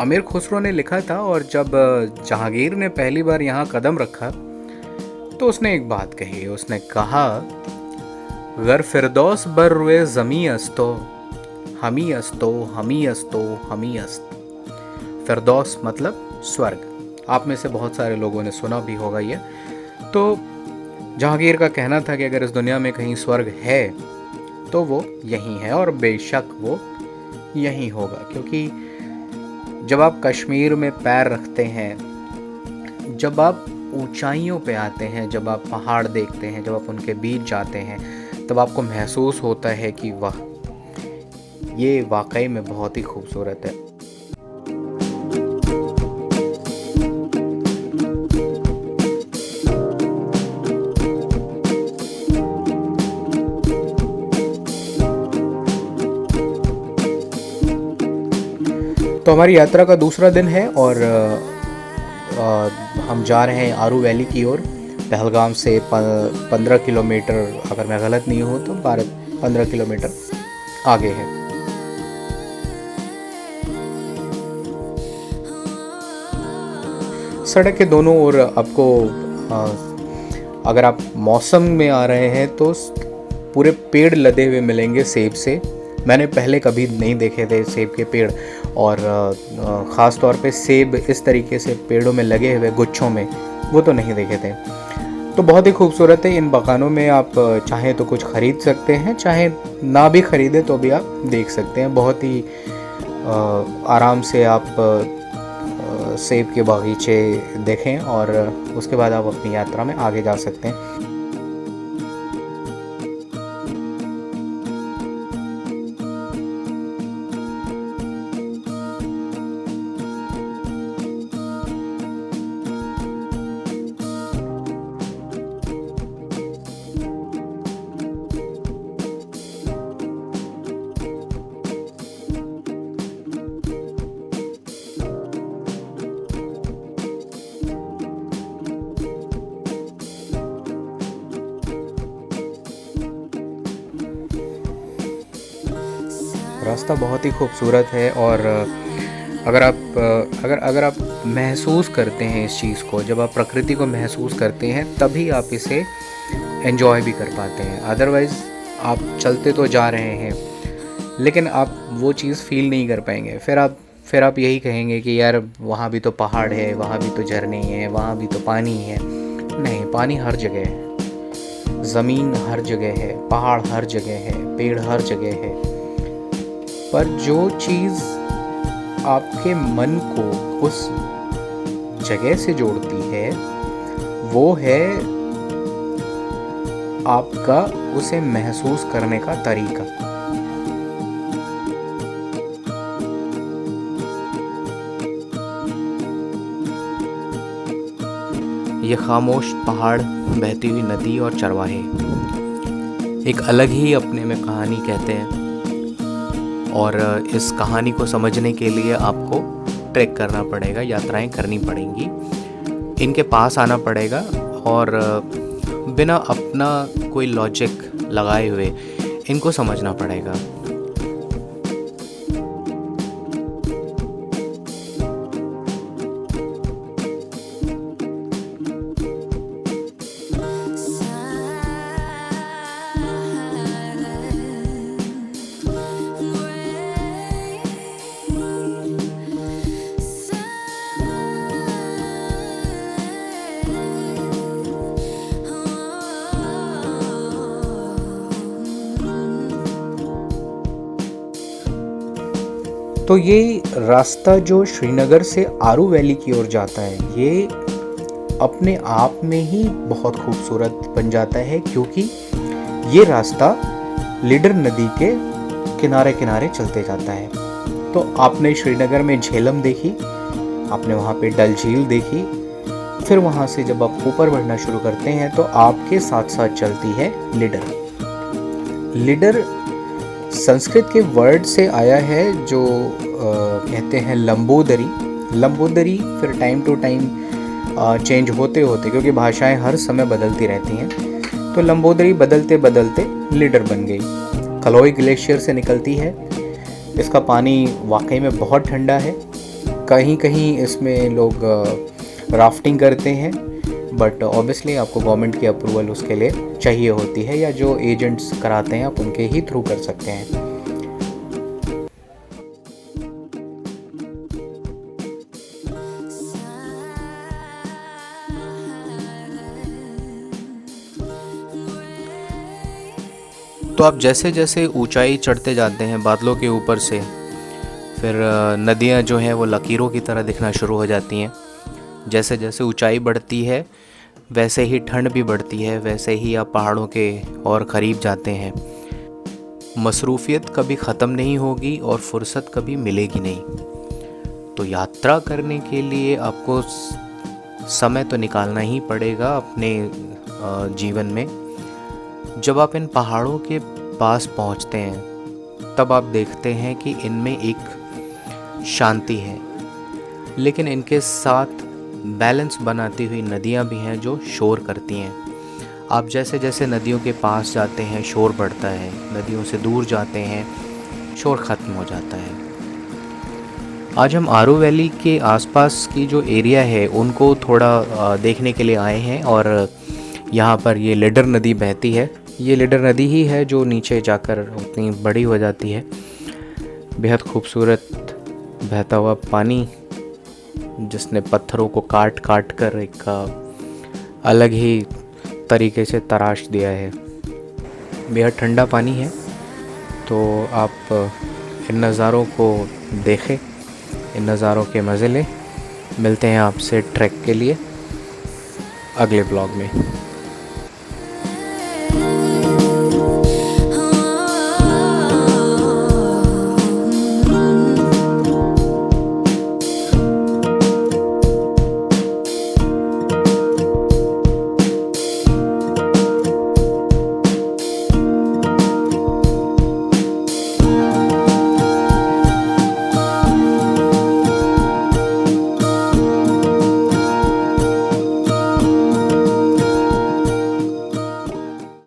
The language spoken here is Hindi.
अमीर खुसरो ने लिखा था, और जब जहांगीर ने पहली बार यहाँ कदम रखा तो उसने एक बात कही। उसने कहा, गर फिरदौस बर रुए ज़मी अस्तो, हमी अस्तो, हमी अस्तो, हमी अस्त। फिरदौस मतलब स्वर्ग। आप में से बहुत सारे लोगों ने सुना भी होगा ये। तो जहांगीर का कहना था कि अगर इस दुनिया में कहीं स्वर्ग है तो वो यहीं है, और बेशक वो यहीं होगा। क्योंकि जब आप कश्मीर में पैर रखते हैं, जब आप ऊंचाइयों पे आते हैं, जब आप पहाड़ देखते हैं, जब आप उनके बीच जाते हैं, तब आपको महसूस होता है कि वाह, ये वाकई में बहुत ही खूबसूरत है। तो हमारी यात्रा का दूसरा दिन है, और हम जा रहे हैं आरू वैली की ओर। पहलगाम से 15 किलोमीटर, अगर मैं गलत नहीं हूँ तो 12-15 किलोमीटर आगे है। सड़क के दोनों ओर आपको, अगर आप मौसम में आ रहे हैं तो पूरे पेड़ लदे हुए मिलेंगे सेब से। मैंने पहले कभी नहीं देखे थे सेब के पेड़, और ख़ास तौर पे सेब इस तरीके से पेड़ों में लगे हुए गुच्छों में, वो तो नहीं देखे थे। तो बहुत ही खूबसूरत है। इन बागानों में आप चाहें तो कुछ ख़रीद सकते हैं, चाहे ना भी ख़रीदें तो भी आप देख सकते हैं। बहुत ही आराम से आप सेब के बागीचे देखें, और उसके बाद आप अपनी यात्रा में आगे जा सकते हैं। रास्ता बहुत ही खूबसूरत है, और अगर आप महसूस करते हैं इस चीज़ को, जब आप प्रकृति को महसूस करते हैं तभी आप इसे एंजॉय भी कर पाते हैं। अदरवाइज़ आप चलते तो जा रहे हैं लेकिन आप वो चीज़ फील नहीं कर पाएंगे। फिर आप यही कहेंगे कि यार वहाँ भी तो पहाड़ है, वहाँ भी तो झरने हैं, वहाँ भी तो पानी है। नहीं, पानी हर जगह है, ज़मीन हर जगह है, पहाड़ हर जगह है, पेड़ हर जगह है। पर जो चीज़ आपके मन को उस जगह से जोड़ती है वो है आपका उसे महसूस करने का तरीका। ये खामोश पहाड़, बहती हुई नदी और चरवाहे एक अलग ही अपने में कहानी कहते हैं, और इस कहानी को समझने के लिए आपको ट्रैक करना पड़ेगा, यात्राएं करनी पड़ेंगी, इनके पास आना पड़ेगा, और बिना अपना कोई लॉजिक लगाए हुए इनको समझना पड़ेगा। तो ये रास्ता जो श्रीनगर से आरू वैली की ओर जाता है, ये अपने आप में ही बहुत खूबसूरत बन जाता है, क्योंकि ये रास्ता लीडर नदी के किनारे किनारे चलते जाता है। तो आपने श्रीनगर में झेलम देखी, आपने वहाँ पे डल झील देखी, फिर वहाँ से जब आप ऊपर बढ़ना शुरू करते हैं तो आपके साथ साथ चलती है लिडर। लिडर संस्कृत के वर्ड से आया है जो कहते हैं लंबोदरी। लंबोदरी फिर टाइम टू टाइम चेंज होते होते, क्योंकि भाषाएं हर समय बदलती रहती हैं, तो लंबोदरी बदलते बदलते लिडर बन गई। कलोई ग्लेशियर से निकलती है। इसका पानी वाकई में बहुत ठंडा है, कहीं कहीं इसमें लोग राफ्टिंग करते हैं, बट ऑब्वियसली आपको गवर्नमेंट की अप्रूवल उसके लिए चाहिए होती है, या जो एजेंट्स कराते हैं आप उनके ही थ्रू कर सकते हैं। तो आप जैसे जैसे ऊंचाई चढ़ते जाते हैं बादलों के ऊपर से, फिर नदियाँ जो हैं वो लकीरों की तरह दिखना शुरू हो जाती हैं। जैसे जैसे ऊंचाई बढ़ती है वैसे ही ठंड भी बढ़ती है, वैसे ही आप पहाड़ों के और करीब जाते हैं। मसरूफियत कभी ख़त्म नहीं होगी और फुर्सत कभी मिलेगी नहीं। तो यात्रा करने के लिए आपको समय तो निकालना ही पड़ेगा अपने जीवन में। जब आप इन पहाड़ों के पास पहुंचते हैं तब आप देखते हैं कि इनमें एक शांति है, लेकिन इनके साथ बैलेंस बनाती हुई नदियां भी हैं जो शोर करती हैं। आप जैसे जैसे नदियों के पास जाते हैं शोर बढ़ता है, नदियों से दूर जाते हैं शोर ख़त्म हो जाता है। आज हम आरू वैली के आसपास की जो एरिया है उनको थोड़ा देखने के लिए आए हैं, और यहाँ पर ये लिडर नदी बहती है। ये लिडर नदी ही है जो नीचे जाकर उतनी बड़ी हो जाती है। बेहद खूबसूरत बहता हुआ पानी जिसने पत्थरों को काट काट कर एक अलग ही तरीके से तराश दिया है। बेहद ठंडा पानी है। तो आप इन नज़ारों को देखें, इन नज़ारों के मज़े लें। मिलते हैं आपसे ट्रैक के लिए अगले ब्लॉग में।